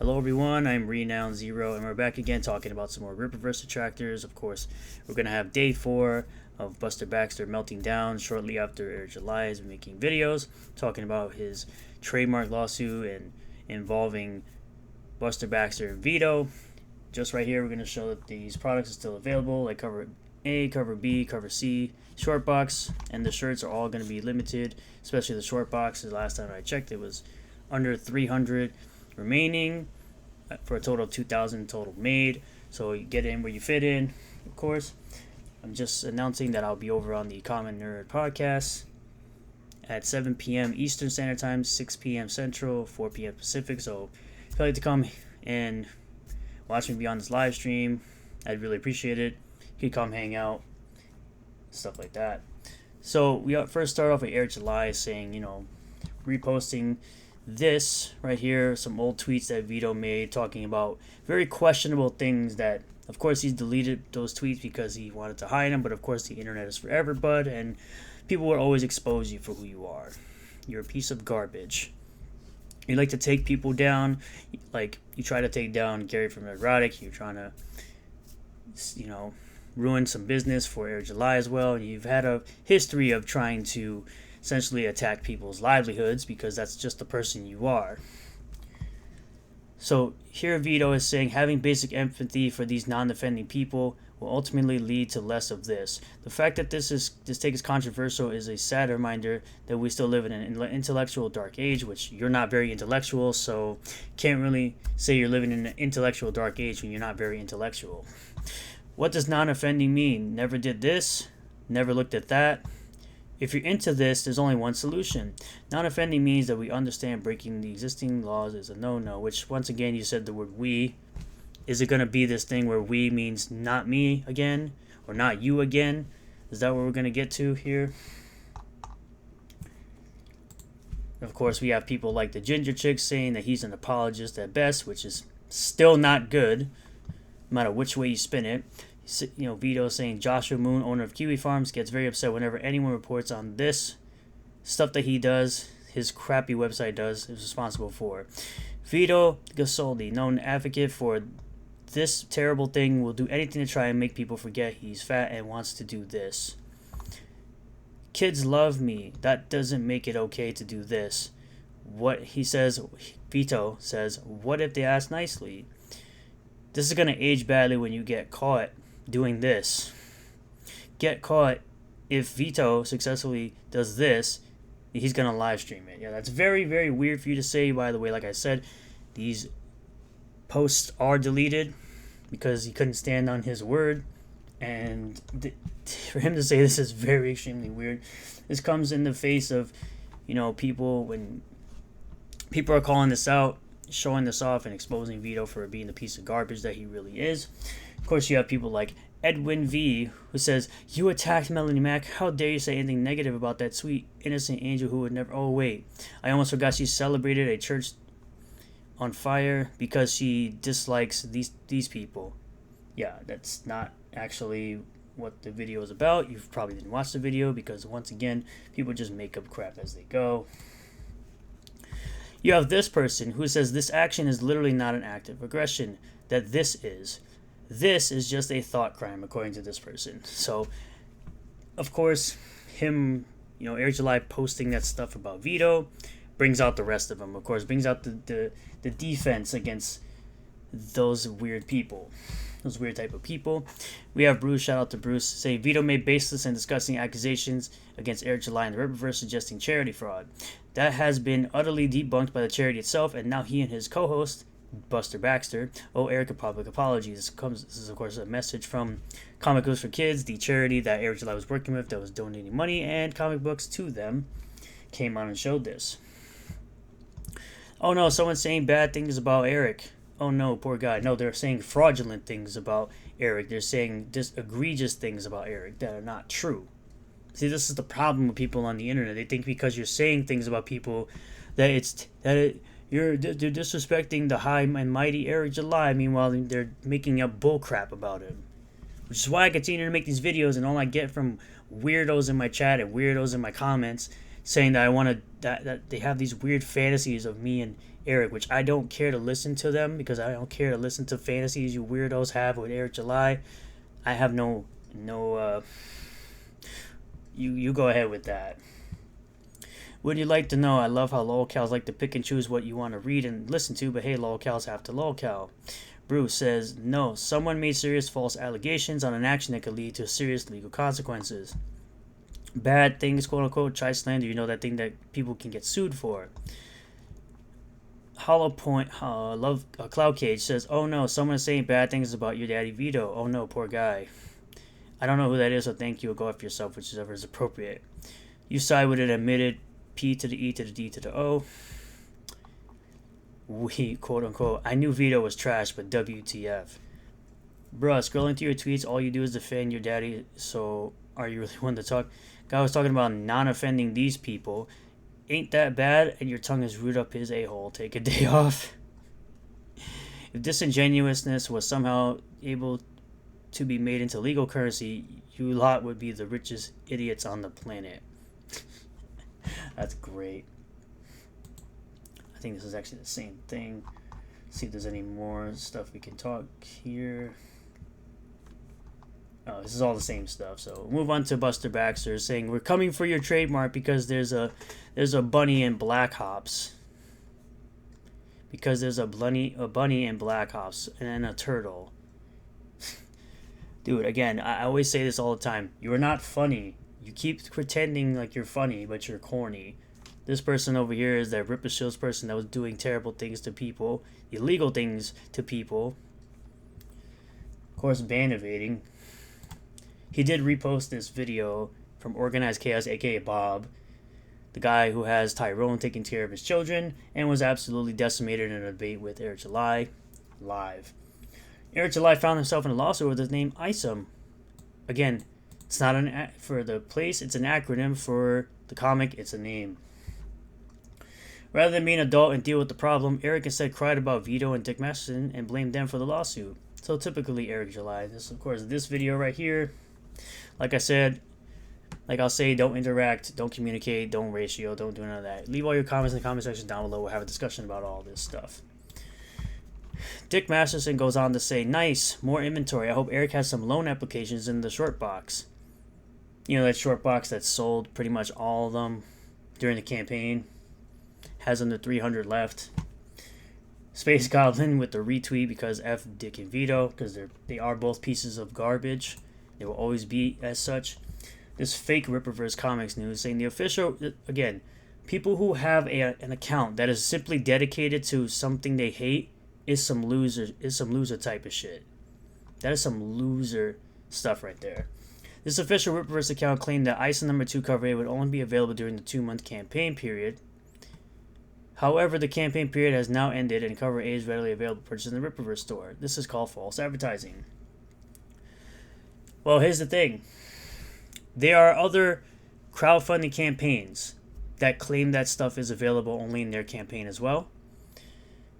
Hello everyone, I'm Renown Zero, and we're back again talking about some more Rippaverse detractors. Of course, we're going to have day 4 of Baxter melting down shortly after July is making videos, talking about his trademark lawsuit and involving Baxter and Veto. Just right here, we're going to show that these products are still available, like cover A, cover B, cover C, short box, and the shirts are all going to be limited, especially the short box. The last time I checked, it was under 300 remaining for a total of 2,000 total made. So you get in where you fit in. Of course, I'm just announcing that I'll be over on the Common Nerd podcast at 7 p.m. Eastern Standard Time, 6 p.m. Central, 4 p.m. Pacific. So if you'd like to come and watch me be on this live stream, I'd really appreciate it. You could come hang out, stuff like that. So we first start off with Eric July saying, reposting this right here, some old tweets that Vito made talking about very questionable things that, of course, he's deleted those tweets because he wanted to hide them, but of course the internet is forever, bud, and people will always expose you for who you are. You're a piece of garbage. You like to take people down, like you try to take down Gary from Erotic, you're trying to, ruin some business for Eric July as well, and you've had a history of trying to essentially attack people's livelihoods because that's just the person you are. So here Vito is saying having basic empathy for these non-defending people will ultimately lead to less of this. The fact that this take is controversial is a sad reminder that we still live in an intellectual dark age, which you're not very intellectual, so can't really say you're living in an intellectual dark age when you're not very intellectual. What does non-offending mean? Never did this, never looked at that. If you're into this, there's only one solution. Non-offending means that we understand breaking the existing laws is a no-no, which once again you said the word we. Is it going to be this thing where we means not me again or not you again? Is that what we're going to get to here? Of course, we have people like the Ginger Chick saying that he's an apologist at best, which is still not good, no matter which way you spin it. Vito saying Joshua Moon, owner of Kiwi Farms, gets very upset whenever anyone reports on this stuff that he does, his crappy website is responsible for. Vito Gasoldi, known advocate for this terrible thing, will do anything to try and make people forget he's fat and wants to do this. Kids love me. That doesn't make it okay to do this. Vito says, what if they ask nicely? This is going to age badly when you get caught doing this. Get caught. If Vito successfully does this, he's going to live stream it. Yeah, that's very, very weird for you to say, by the way. Like I said, these posts are deleted because he couldn't stand on his word. And for him to say this is very extremely weird. This comes in the face of, people, when people are calling this out, showing this off and exposing Vito for being the piece of garbage that he really is. Of course, you have people like Edwin V, who says, you attacked Melanie Mack. How dare you say anything negative about that sweet, innocent angel who would never... Oh, wait. I almost forgot she celebrated a church on fire because she dislikes these people. Yeah, that's not actually what the video is about. You probably didn't watch the video because, once again, people just make up crap as they go. You have this person who says this action is literally not an act of aggression, that this is. This is just a thought crime, according to this person. So, of course, him, Eric July posting that stuff about Vito brings out the rest of them. Of course, brings out the defense against those weird people. Those weird type of people. We have Bruce, shout out to Bruce, say Vito made baseless and disgusting accusations against Eric July and the Rippaverse suggesting charity fraud. That has been utterly debunked by the charity itself, and now he and his co-host, Baxter, owe Eric a public apology. This is, of course, a message from Comic Books for Kids, the charity that Eric July was working with that was donating money and comic books to them, came on and showed this. Oh no, someone's saying bad things about Eric. Oh no, poor guy. No, they're saying fraudulent things about Eric. They're saying just egregious things about Eric that are not true. See, this is the problem with people on the internet. They think because you're saying things about people that you're disrespecting the high and mighty Eric July. Meanwhile, they're making up bullcrap about him. Which is why I continue to make these videos, and all I get from weirdos in my chat and weirdos in my comments saying that I want to that they have these weird fantasies of me and Eric, which I don't care to listen to them, because I don't care to listen to fantasies you weirdos have with Eric July. I have no you go ahead with that. Would you like to know? I love how lolcows like to pick and choose what you want to read and listen to, but hey, lolcows have to lolcow. Bruce says, no, someone made serious false allegations on an action that could lead to serious legal consequences. Bad things, quote unquote, child slander, you know, that thing that people can get sued for. Hollow Point, love Cloud Cage says, oh no, someone is saying bad things about your daddy Vito. Oh no, poor guy. I don't know who that is, so thank you. Go after yourself, whichever is appropriate. You side with an admitted P to the E to the D to the O. We, quote unquote, I knew Vito was trash, but WTF. Bruh, scrolling through your tweets, all you do is defend your daddy, so are you really one to talk? Guy was talking about non-offending these people. Ain't that bad? And your tongue is root up his a-hole. Take a day off. If disingenuousness was somehow able to be made into legal currency, you lot would be the richest idiots on the planet. That's great. I think this is actually the same thing. See if there's any more stuff we can talk here. Oh, this is all the same stuff. So we'll move on to Buster Baxter saying, we're coming for your trademark because there's a bunny in Black Hops. Because there's a bunny in Black Hops and a turtle. Dude, again, I always say this all the time. You're not funny. You keep pretending like you're funny, but you're corny. This person over here is that Ripper Shields person that was doing terrible things to people, illegal things to people. Of course, ban evading. He did repost this video from Organized Chaos, aka Bob, the guy who has Tyrone taking care of his children and was absolutely decimated in a debate with Eric July live. Eric July found himself in a lawsuit with his name Isom. Again, it's not for the place, it's an acronym. For the comic, it's a name. Rather than being an adult and deal with the problem, Eric instead cried about Vito and Dick Masterson and blamed them for the lawsuit. So typically Eric July. This, of course, this video right here, like I said, like I'll say, don't interact, don't communicate, don't ratio, don't do none of that. Leave all your comments in the comment section down below. We'll have a discussion about all this stuff. Dick Masterson goes on to say, nice, more inventory. I hope Eric has some loan applications in the short box. You know, that short box that sold pretty much all of them during the campaign. Has under 300 left. Space Goblin with the retweet because F Dick and Vito, because they are both pieces of garbage. They will always be as such. This fake Rippaverse Comics news saying the official, again, people who have an account that is simply dedicated to something they hate is some loser type of shit. That is some loser stuff right there. This official Rippaverse account claimed that Isom #2 cover A would only be available during the 2-month campaign period. However, the campaign period has now ended and cover A is readily available to purchase in the Rippaverse store. This is called false advertising. Well, here's the thing. There are other crowdfunding campaigns that claim that stuff is available only in their campaign as well.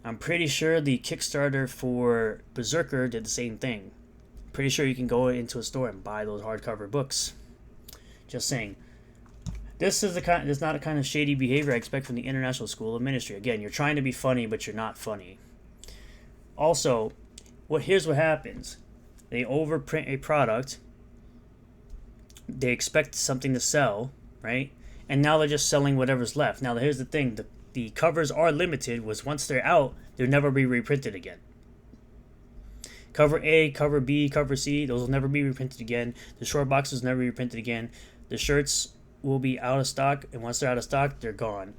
I'm pretty sure the Kickstarter for Berserker did the same thing. Pretty sure you can go into a store and buy those hardcover books. Just saying. This is not the kind of shady behavior I expect from the International School of Ministry. Again, you're trying to be funny, but you're not funny. Also, here's what happens. They overprint a product. They expect something to sell, right? And now they're just selling whatever's left. Now, here's the thing. The covers are limited. Once they're out, they'll never be reprinted again. Cover A, cover B, cover C, those will never be reprinted again. The short boxes will never be reprinted again. The shirts will be out of stock, and once they're out of stock, they're gone.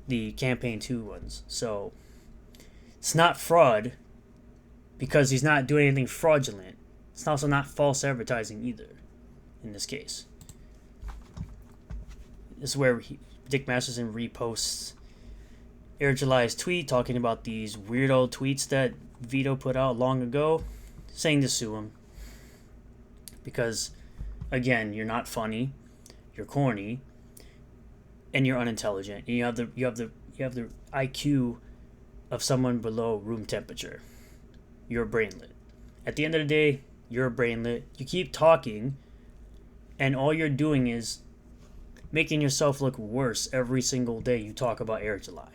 The campaign 2 ones. So it's not fraud because he's not doing anything fraudulent. It's also not false advertising either in this case. This is where Dick Masterson reposts Eric July's tweet talking about these weirdo tweets that Vito put out long ago, saying to sue him because, again, you're not funny, you're corny, and you're unintelligent. You have the IQ of someone below room temperature. You're brainlet. At the end of the day, you're brainlet. You keep talking, and all you're doing is making yourself look worse every single day you talk about Eric July.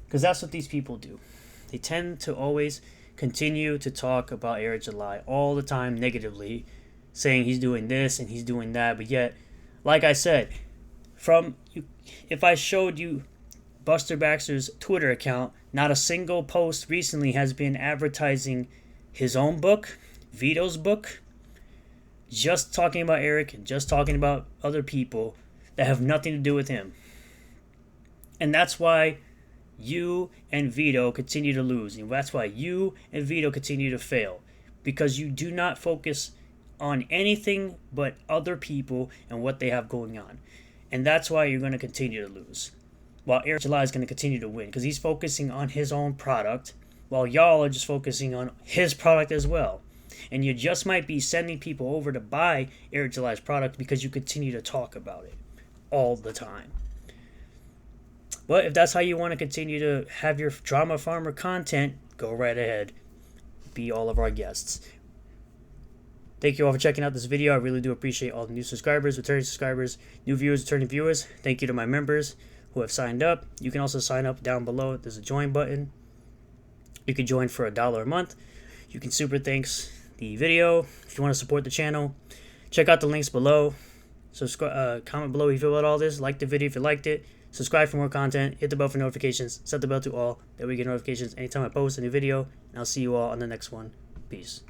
Because that's what these people do. They tend to always continue to talk about Eric July all the time negatively, saying he's doing this and he's doing that. But yet, like I said, if I showed you Buster Baxter's Twitter account, not a single post recently has been advertising his own book, Vito's book, just talking about Eric and just talking about other people that have nothing to do with him. And that's why you and Veto continue to lose. And that's why you and Veto continue to fail. Because you do not focus on anything but other people and what they have going on. And that's why you're going to continue to lose. While Eric July is going to continue to win. Because he's focusing on his own product. While y'all are just focusing on his product as well. And you just might be sending people over to buy Eric July's product because you continue to talk about it all the time. But if that's how you want to continue to have your Drama Farmer content, go right ahead. Be all of our guests. Thank you all for checking out this video. I really do appreciate all the new subscribers, returning subscribers, new viewers, returning viewers. Thank you to my members who have signed up. You can also sign up down below. There's a join button. You can join for $1 a month. You can super thanks the video if you want to support the channel. Check out the links below. Subscribe, comment below if you feel about all this. Like the video if you liked it. Subscribe for more content. Hit the bell for notifications. Set the bell to all. That way you get notifications anytime I post a new video. And I'll see you all on the next one. Peace.